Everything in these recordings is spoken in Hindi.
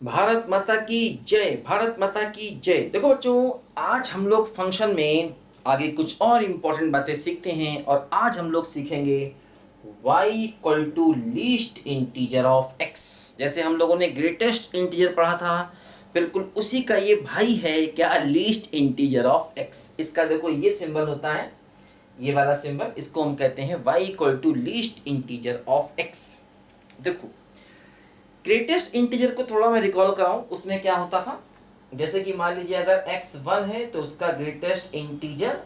भारत माता की जय, भारत माता की जय। देखो बच्चों, आज हम लोग फंक्शन में आगे कुछ और इम्पोर्टेंट बातें सीखते हैं और आज हम लोग सीखेंगे y equal to least integer of x। जैसे हम लोगों ने ग्रेटेस्ट इंटीजर पढ़ा था, बिल्कुल उसी का ये भाई है क्या, लीस्ट इंटीजर ऑफ x। इसका देखो ये सिंबल होता है, ये वाला सिंबल, इसको हम कहते हैं y equal to least integer of x। देखो ग्रेटेस्ट इंटीजर को थोड़ा मैं रिकॉल कराऊं, उसमें क्या होता था, जैसे कि मान लीजिए अगर x 1 है तो उसका ग्रेटेस्ट इंटीजर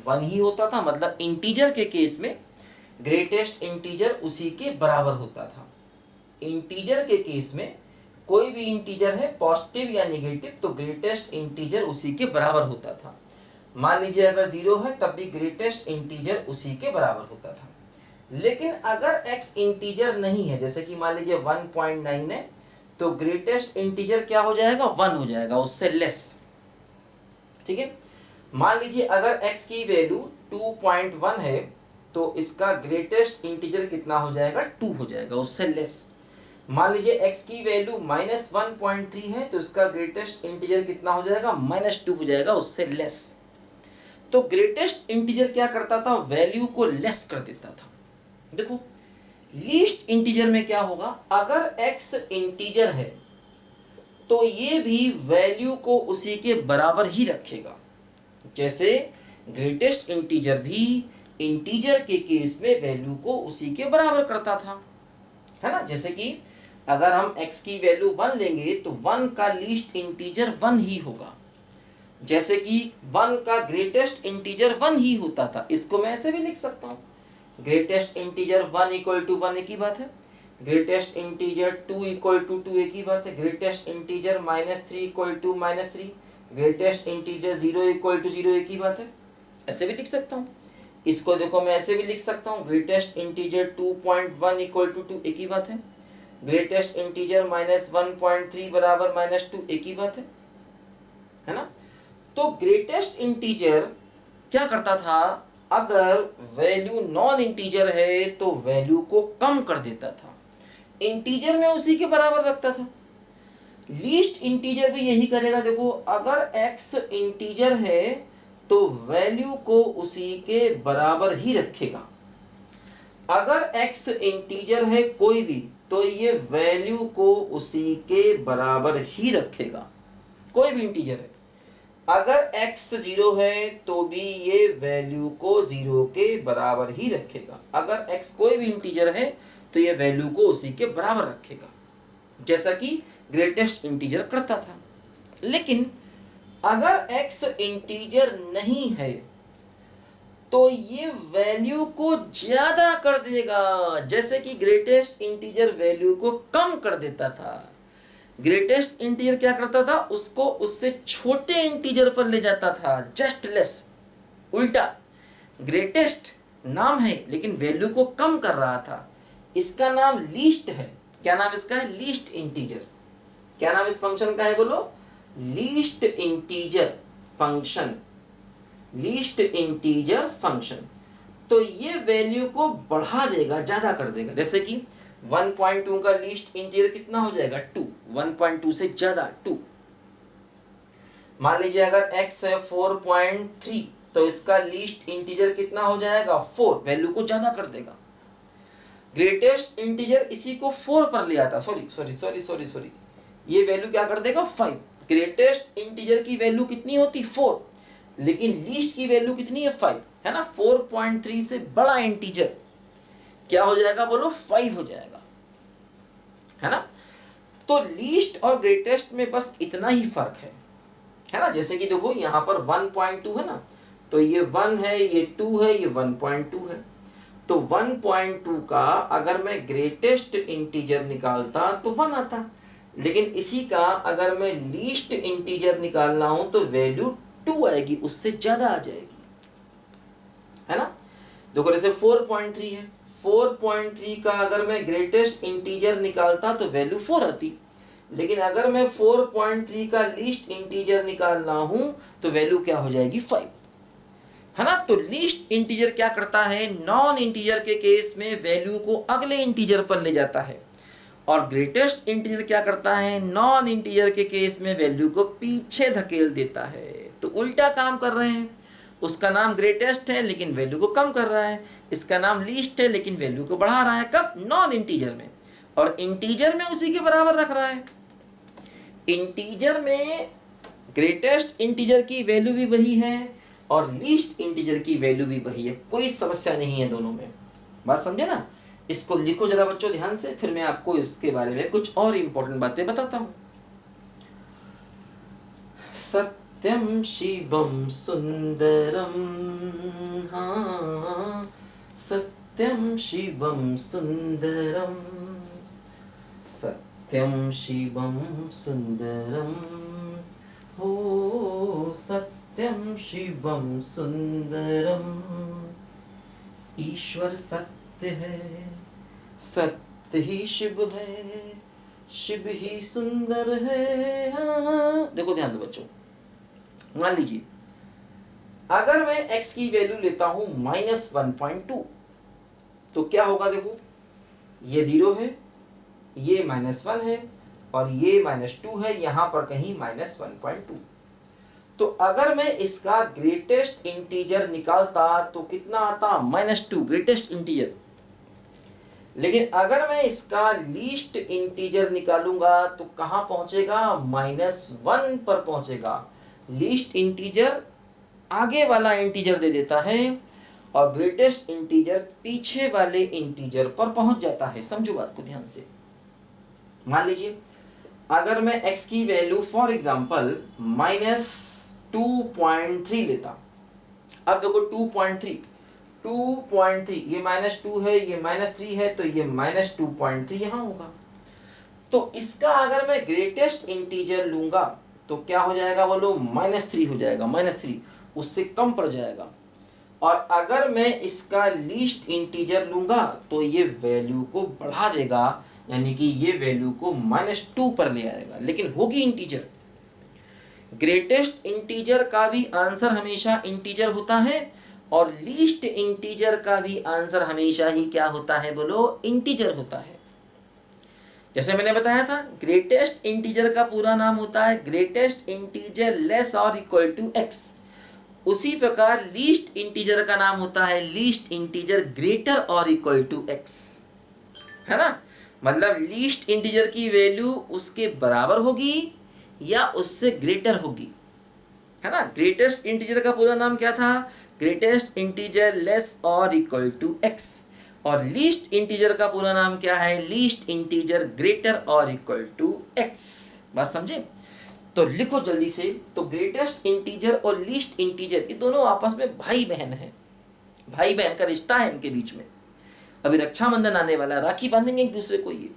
1 ही होता था। मतलब इंटीजर के केस में ग्रेटेस्ट इंटीजर उसी के बराबर होता था। इंटीजर के केस में कोई भी इंटीजर है पॉजिटिव या नेगेटिव तो ग्रेटेस्ट इंटीजर उसी के बराबर होता था। मान लीजिए अगर 0 है तब भी ग्रेटेस्ट इंटीजर उसी के बराबर होता था। लेकिन अगर x इंटीजर नहीं है, जैसे कि मान लीजिए 1.9 है, तो ग्रेटेस्ट इंटीजर क्या हो जाएगा, 1 हो जाएगा, उससे लेस। ठीक है। मान लीजिए अगर x की वैल्यू 2.1 है तो इसका ग्रेटेस्ट इंटीजर कितना हो जाएगा, 2 हो जाएगा, उससे लेस। मान लीजिए x की वैल्यू -1.3 है तो इसका ग्रेटेस्ट इंटीजर कितना हो जाएगा, -2 हो जाएगा, उससे लेस। तो ग्रेटेस्ट इंटीजर क्या करता था, वैल्यू को लेस कर देता था। देखो लीस्ट इंटीजर में क्या होगा, अगर x इंटीजर है तो ये भी वैल्यू को उसी के बराबर ही रखेगा। जैसे ग्रेटेस्ट इंटीजर भी इंटीजर के केस में वैल्यू को उसी के बराबर करता था, है ना। जैसे कि अगर हम x की वैल्यू 1 लेंगे तो 1 का लीस्ट इंटीजर 1 ही होगा। जैसे कि 1 का ग्रेटेस्ट इंटीजर 1 ही होता था। इसको मैं ऐसे भी लिख सकता हूँ, ग्रेटेस्ट इंटीजर 1 इक्वल टू 1 एक ही बात है, ग्रेटेस्ट इंटीजर 2 इक्वल टू 2 एक ही बात है, greatest integer -3 equal to -3, greatest integer 0 equal to 0 एक ही बात है। ऐसे भी लिख सकता हूँ। इसको देखो मैं ऐसे भी लिख सकता हूँ, ग्रेटेस्ट इंटीजर 2.1 इक्वल टू 2 एक ही बात है, ग्रेटेस्ट इंटीजर -1.3 बराबर -2 एक ही बात है ना। तो ग्रेटेस्ट इंटीजर क्या करता था, अगर वैल्यू नॉन इंटीजर है तो वैल्यू को कम कर देता था, इंटीजर में उसी के बराबर रखता था। लीस्ट इंटीजर भी यही करेगा। देखो अगर x इंटीजर है तो वैल्यू को उसी के बराबर ही रखेगा। अगर x इंटीजर है कोई भी तो ये वैल्यू को उसी के बराबर ही रखेगा, कोई भी इंटीजर है। अगर x 0 है तो भी ये वैल्यू को 0 के बराबर ही रखेगा। अगर x कोई भी इंटीजर है तो ये वैल्यू को उसी के बराबर रखेगा, जैसा कि ग्रेटेस्ट इंटीजर करता था। लेकिन अगर x इंटीजर नहीं है तो ये वैल्यू को ज्यादा कर देगा, जैसे कि ग्रेटेस्ट इंटीजर वैल्यू को कम कर देता था। ग्रेटेस्ट इंटीजर क्या करता था, उसको उससे छोटे इंटीजर पर ले जाता था, जस्ट लेस। उल्टा ग्रेटेस्ट नाम है लेकिन वैल्यू को कम कर रहा था, इसका नाम लीस्ट है। क्या नाम इसका है, लीस्ट इंटीजर। क्या नाम इस फंक्शन का है, बोलो, least integer function, least integer function. तो ये वैल्यू को बढ़ा देगा, ज्यादा कर देगा। जैसे कि 1.2 का लीस्ट इंटीजर कितना हो जाएगा, 2, 1.2 से ज्यादा 2। मान लीजिए अगर x है 4.3 तो इसका लीस्ट इंटीजर कितना हो जाएगा, 4, वैल्यू को ज्यादा कर देगा। ग्रेटेस्ट इंटीजर इसी को 4 पर ले आता, सॉरी, ये वैल्यू क्या कर देगा, 5। ग्रेटेस्ट इंटीजर की वैल्यू कितनी होती, 4, लेकिन लीस्ट की वैल्यू कितनी है, 5, है ना। 4.3 से बड़ा इंटीजर क्या हो जाएगा, बोलो, 5 हो जाएगा, है ना। तो लीस्ट और ग्रेटेस्ट में बस इतना ही फर्क है ना। जैसे कि देखो यहाँ पर 1.2 है ना, तो ये 1 है, ये 2 है, ये 1.2 है। तो 1.2 का अगर मैं ग्रेटेस्ट इंटीजर निकालता तो 1 आता, लेकिन इसी का अगर मैं लीस्ट इंटीजर निकालना हूं तो वैल्यू 2 आएगी, उससे ज्यादा आ जाएगी, है ना। देखो जैसे 4.3 है, 4.3 का अगर मैं ग्रेटेस्ट इंटीजर निकालता तो वैल्यू 4 आती, लेकिन अगर मैं 4.3 का लीस्ट इंटीजर निकालना हूं तो वैल्यू क्या हो जाएगी, 5, है ना। तो लीस्ट इंटीजर क्या करता है, नॉन इंटीजर के केस में वैल्यू को अगले इंटीजर पर ले जाता है, और ग्रेटेस्ट इंटीजर क्या करता है, नॉन इंटीजर के केस में वैल्यू को पीछे धकेल देता है। तो उल्टा काम कर रहे हैं, उसका नाम ग्रेटेस्ट है लेकिन वैल्यू को कम कर रहा है, इसका नाम लीस्ट है लेकिन वैल्यू को बढ़ा रहा है। कब, नॉन इंटीजर में, और इंटीजर में उसी के बराबर रख रहा है। इंटीजर में ग्रेटेस्ट इंटीजर की वैल्यू भी वही है और लीस्ट इंटीजर की वैल्यू भी वही है, कोई समस्या नहीं है दोनों में। बात समझे ना? इसको लिखो जरा बच्चों ध्यान से, फिर मैं आपको इसके बारे में कुछ और इंपॉर्टेंट बातें बताता हूं। सत्यम शिवम सुंदरम, हाँ सत्यम शिवम सुंदरम, सत्यम शिवम सुंदरम, हो सत्यम शिवम सुंदरम। ईश्वर सत्य है, सत्य ही शिव है, शिव ही सुंदर है। हाँ। देखो ध्यान दो बच्चों, मान लीजिए अगर मैं x की वैल्यू लेता हूं -1.2 तो क्या होगा, देखो ये 0 है, ये -1 है और ये -2 है, यहां पर कहीं -1.2। तो अगर मैं इसका ग्रेटेस्ट इंटीजर निकालता तो कितना आता, -2 ग्रेटेस्ट इंटीजर। लेकिन अगर मैं इसका लीस्ट इंटीजर निकालूंगा तो कहां पहुंचेगा, -1 पर पहुंचेगा। लीस्ट इंटीजर आगे वाला इंटीजर दे देता है और ग्रेटेस्ट इंटीजर पीछे वाले इंटीजर पर पहुंच जाता है। समझो बात को ध्यान से। मान लीजिए अगर मैं x की वैल्यू फॉर एग्जांपल -2.3 लेता। अब देखो 2.3 ये -2 है, ये -3 है, तो ये -2.3 यहां होगा। तो इसका अगर मैं ग्रेटेस्ट इंटीजर लूंगा तो क्या हो जाएगा, बोलो -3 हो जाएगा, -3 उससे कम पड़ जाएगा। और अगर मैं इसका लीस्ट इंटीजर लूंगा तो ये वैल्यू को बढ़ा देगा, यानी कि ये वैल्यू को -2 पर ले आएगा, लेकिन होगी इंटीजर। ग्रेटेस्ट इंटीजर का भी आंसर हमेशा इंटीजर होता है और लीस्ट इंटीजर का भी आंसर हमेशा ही क्या होता है, बोलो इंटीजर होता है। जैसे मैंने बताया था ग्रेटेस्ट इंटीजर का पूरा नाम होता है ग्रेटेस्ट इंटीजर लेस और इक्वल टू x। उसी प्रकार लीस्ट इंटीजर का नाम होता है लीस्ट इंटीजर ग्रेटर और इक्वल टू x, है ना? मतलब लीस्ट इंटीजर की वैल्यू उसके बराबर होगी या उससे ग्रेटर होगी, है ना? ग्रेटेस्ट इंटीजर का पूरा नाम क्या था, ग्रेटेस्ट इंटीजर लेस और इक्वल टू x। और लीस्ट इंटीजर का पूरा नाम क्या है, लीस्ट इंटीजर ग्रेटर और इक्वल टू x। बात समझे? तो लिखो जल्दी से। तो ग्रेटेस्ट इंटीजर और लीस्ट इंटीजर ये दोनों आपस में भाई बहन हैं, भाई बहन का रिश्ता है इनके बीच में। अभी रक्षाबंधन आने वाला, राखी बांधेंगे एक दूसरे को, ये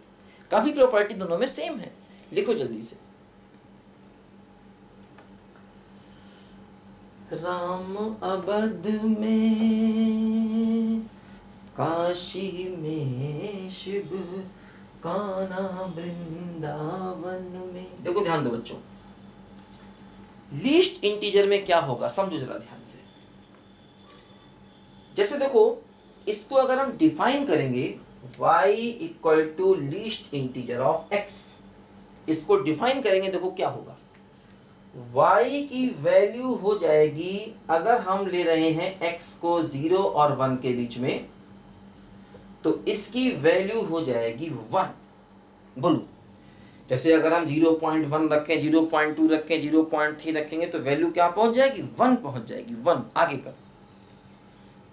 काफी प्रॉपर्टी दोनों में सेम है। लिखो जल्दी से। राम अवध में, काशी में शिव, कान्हा वृंदावन में। देखो ध्यान दो बच्चों, लीस्ट इंटीजर में क्या होगा समझो जरा ध्यान से। जैसे देखो इसको अगर हम डिफाइन करेंगे y equal to least integer of x, इसको डिफाइन करेंगे, देखो क्या होगा। y की वैल्यू हो जाएगी, अगर हम ले रहे हैं x को 0 और 1 के बीच में, तो इसकी वैल्यू हो जाएगी 1। बोलो, जैसे अगर हम 0.1 रखें, 0.2 रखें, 0.3 रखेंगे तो वैल्यू क्या पहुंच जाएगी, 1 पहुंच जाएगी, 1 आगे पर।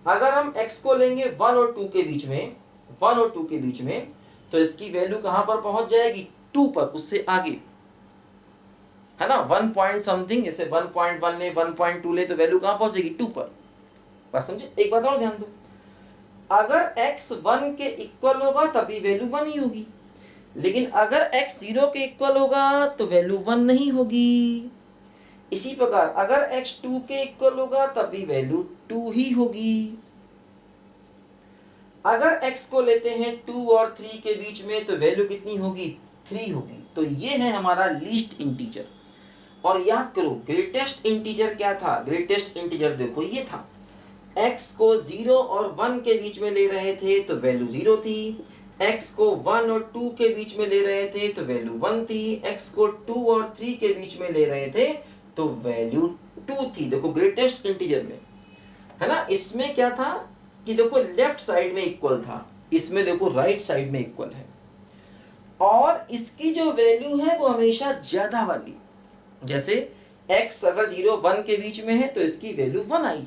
अगर हम x को लेंगे 1 और 2 के बीच में, 1 और 2 के बीच में, तो इसकी वैल्यू कहां पर पहुंच जाएगी, 2 पर, उससे आगे, है ना? 1 पॉइंट समथिंग, जैसे 1.1 ले, 1.2 ले, तो वैल्यू कहां पहुंचेगी, 2 पर। बात समझे? एक बात और ध्यान दो, अगर x 1 के इक्वल होगा तभी वैल्यू 1 ही होगी, लेकिन अगर x 0 के इक्वल होगा तो वैल्यू 1 नहीं होगी। इसी प्रकार अगर x 2 के इक्वल होगा तभी वैल्यू 2 ही होगी। अगर x को लेते हैं 2 और 3 के बीच में तो वैल्यू कितनी होगी, 3 होगी। तो ये है हमारा लीस्ट इंटीजर। और याद करो ग्रेटेस्ट इंटीजर क्या था, ग्रेटेस्ट इंटीजर देखो ये था, x को 0 और 1 के बीच में ले रहे थे तो वैल्यू 0 थी, x को 1 और 2 के बीच में ले रहे थे तो वैल्यू 1 थी, x को 2 और 3 के बीच में ले रहे थे तो वैल्यू 2 थी। देखो ग्रेटेस्ट इंटीजर में, है ना, इसमें क्या था कि देखो लेफ्ट साइड में इक्वल था, इसमें देखो राइट साइड में इक्वल है, और इसकी जो वैल्यू है वो हमेशा ज्यादा वाली, जैसे x अगर 0 1 के बीच में है तो इसकी वैल्यू 1 आई,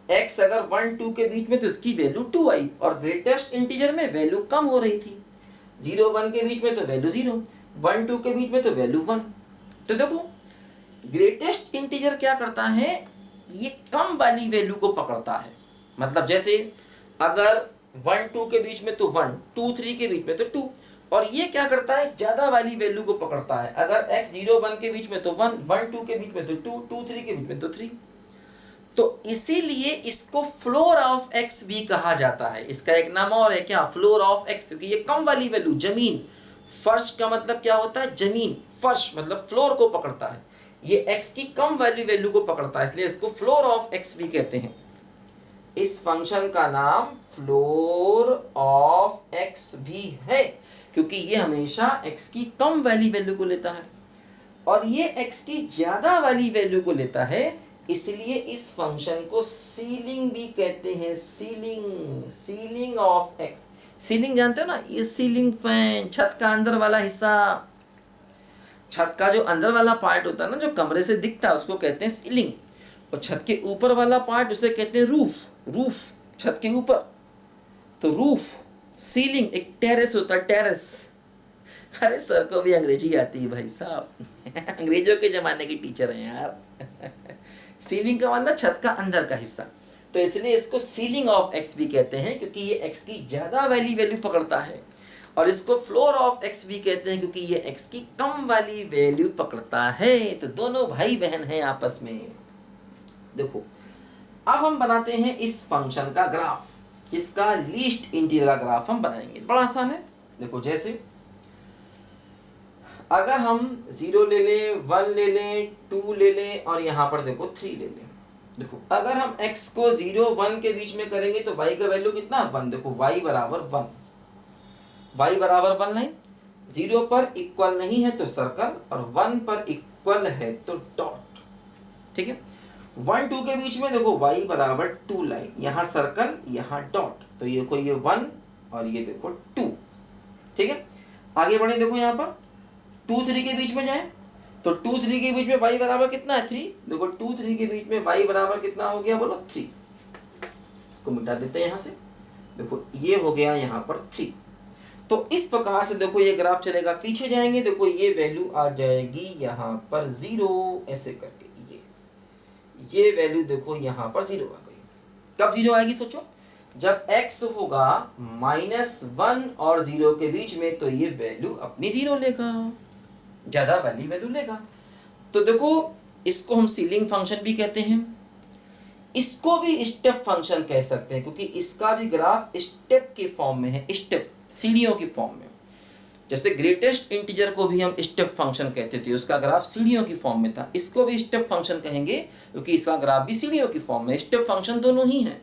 x अगर 1 2 के बीच में तो इसकी वैल्यू 2 आई, और ग्रेटेस्ट इंटीजर में वैल्यू कम हो रही थी, 0 1 के बीच में तो वैल्यू 0, 1 2 के बीच में तो वैल्यू 1। तो देखो ग्रेटेस्ट इंटीजर क्या करता है, ये कम वाली वैल्यू को पकड़ता है, मतलब जैसे अगर 1 2 के बीच में तो 1, 2 3 के बीच में तो 2, और ये क्या करता है ज्यादा वाली वैल्यू को पकड़ता है, अगर x 0 1 के बीच में तो 1, 1 2 के बीच में तो 2, 2 3 के बीच में तो 3। तो इसीलिए इसको फ्लोर ऑफ x भी कहा जाता है, इसका एक नाम और है क्या, फ्लोर ऑफ x, क्योंकि ये कम वाली वैल्यू, जमीन, फर्श का मतलब क्या होता है, जमीन, फर्श मतलब फ्लोर को पकड़ता है, ये x की कम वाली वैल्यू को पकड़ता है, इसलिए इसको फ्लोर ऑफ x भी कहते हैं। इस फंक्शन का नाम फ्लोर ऑफ x भी है, क्योंकि ये हमेशा x की कम वाली वैल्यू को लेता है और ये x की ज्यादा वाली वैल्यू को लेता है, इसलिए इस फंक्शन को सीलिंग भी कहते हैं, ceiling, ceiling of x। Ceiling जानते हो ना, ये सीलिंग फैन, छत का अंदर वाला हिस्सा, छत का जो अंदर वाला पार्ट होता है ना, जो कमरे से दिखता है, उसको कहते हैं सीलिंग, और छत के ऊपर वाला पार्ट उसे कहते हैं रूफ, रूफ छत के ऊपर, तो रूफ, सीलिंग, एक टेरेस होता है, टेरेस। अरे सर को भी अंग्रेजी आती है भाई साहब अंग्रेजों के जमाने की टीचर हैं यार सीलिंग का मतलब छत का अंदर का हिस्सा, तो इसलिए इसको सीलिंग ऑफ x भी कहते हैं, क्योंकि ये x की ज्यादा वाली वैल्यू पकड़ता है, और इसको फ्लोर ऑफ x भी कहते हैं, क्योंकि ये x की कम वाली वैल्यू पकड़ता है। तो दोनों भाई बहन हैं आपस में। देखो अब हम बनाते हैं इस फंक्शन का ग्राफ, इसका लीस्ट इंटीजर का ग्राफ हम बनाएंगे, बड़ा आसान है। देखो जैसे अगर हम 0 ले लें, 1 ले लें, 2 ले लें, और यहाँ पर देखो 3 ले लें। देखो अगर हम x को 0 1 के बीच में करेंगे तो y का वैल्यू कितना, 1। देखो y बराबर 1, y बराबर 1 लाइन, 0 पर इक्वल नहीं है तो सर्कल, और 1 पर इक्वल है तो डॉट, ठीक है। 1 2 के बीच में देखो y बराबर 2 लाइन, यहाँ सर्कल, यहाँ डॉट, तो ये देखो ये 1 और ये देखो 2, ठीक है। आगे बढ़े, देखो यहाँ पर 2 3 के बीच में जाए तो 2 3 के बीच में y बराबर कितना है, 3। देखो 2 3 के बीच में y बराबर कितना हो गया, बोलो 3, इसको मिटा देते हैं यहाँ से। देखो ये हो गया यहाँ पर 3। तो इस प्रकार से देखो ये ग्राफ चलेगा, पीछे जाएंगे देखो ये वैल्यू आ जाएगी यहाँ पर 0, ऐसे करके ये वैल्यू देखो यहाँ पर 0 आ गई। कब 0 आएगी सोचो, जब x होगा -1 और 0 के बीच में, तो ये वैल्यू अपनी 0 लेगा, ज्यादा वाली वैल्यू लेगा। तो देखो इसको हम सीलिंग फंक्शन भी कहते हैं, इसको भी स्टेप फंक्शन कह सकते हैं, क्योंकि इसका भी ग्राफ स्टेप के फॉर्म में है, स्टेप, सीढ़ियों की फॉर्म में। जैसे ग्रेटेस्ट इंटीजर को भी हम स्टेप फंक्शन कहते थे, उसका ग्राफ सीढ़ियों की फॉर्म में था, इसको भी स्टेप फंक्शन कहेंगे क्योंकि इसका ग्राफ भी सीढ़ियों की फॉर्म में। स्टेप फंक्शन दोनों ही हैं,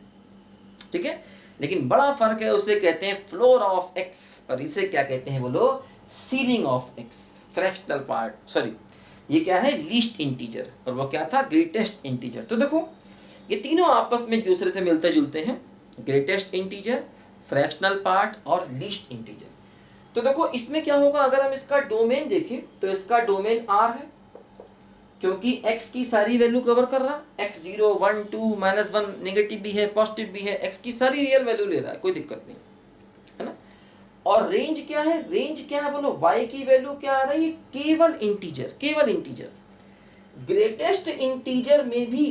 ठीक है, लेकिन बड़ा फर्क है, उसे कहते हैं फ्लोर ऑफ x और इसे क्या कहते हैं बोलो, ceiling of x, fractional part, sorry ये क्या है, लीस्ट इंटीजर, और वो क्या था, ग्रेटेस्ट इंटीजर। तो देखो ये तीनों आपस में एक दूसरे से मिलते जुलते हैं, ग्रेटेस्ट इंटीजर, फ्रैक्शनल पार्ट और लीस्ट इंटीजर। तो देखो इसमें क्या होगा, अगर हम इसका डोमेन देखें तो इसका डोमेन R है, क्योंकि x की सारी वैल्यू कवर कर रहा, x 0 1 2 -1 नेगेटिव भी है, पॉजिटिव भी है, x की सारी रियल वैल्यू ले रहा है, कोई दिक्कत नहीं है ना। और रेंज क्या है, रेंज क्या है बोलो, y की वैल्यू क्या आ रही है, केवल इंटीजर, केवल इंटीजर। ग्रेटेस्ट इंटीजर में भी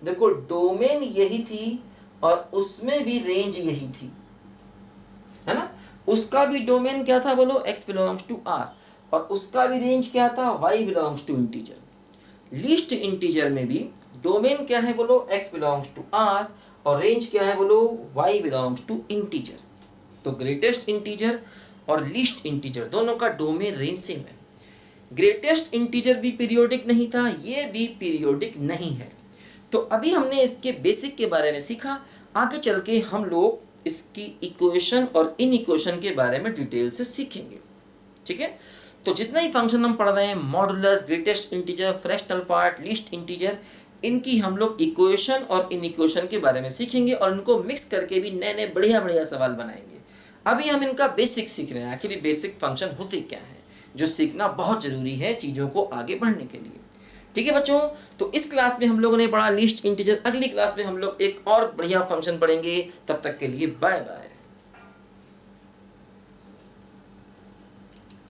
देखो डोमेन यही थी और उसमें भी रेंज यही थी, है ना। उसका भी डोमेन क्या था बोलो, x बिलोंग्स टू R, और उसका भी रेंज क्या था, y belongs to integer. Least integer में भी डोमेन क्या है बोलो, x बिलोंग्स टू R, और रेंज क्या है बोलो, y बिलोंग्स टू इंटीजर। तो ग्रेटेस्ट इंटीजर और लीस्ट इंटीजर दोनों का डोमेन रेंज सेम है। ग्रेटेस्ट इंटीजर भी पीरियोडिक नहीं था, ये भी पीरियोडिक नहीं है। तो अभी हमने इसके बेसिक के बारे में सीखा, आगे चल के हम लोग इसकी इक्वेशन और इन इक्वेशन के बारे में डिटेल से सीखेंगे। ठीक है, तो जितना ही फंक्शन हम पढ़ रहे हैं, modulus, greatest integer, fractional part, least integer, इनकी हम लोग इक्वेशन और इन इक्वेशन के बारे में सीखेंगे और इनको मिक्स करके भी नए नए बढ़िया बढ़िया सवाल बनाएंगे। अभी हम इनका बेसिक सीख रहे हैं, आखिर ये बेसिक फंक्शन होते क्या हैं, जो सीखना बहुत ज़रूरी है चीज़ों को आगे बढ़ने के लिए। ठीक है बच्चों, तो इस क्लास में हम लोगों ने पढ़ा लिस्ट इंटीजर। अगली क्लास में हम लोग एक और बढ़िया फंक्शन पढ़ेंगे। तब तक के लिए बाय बाय।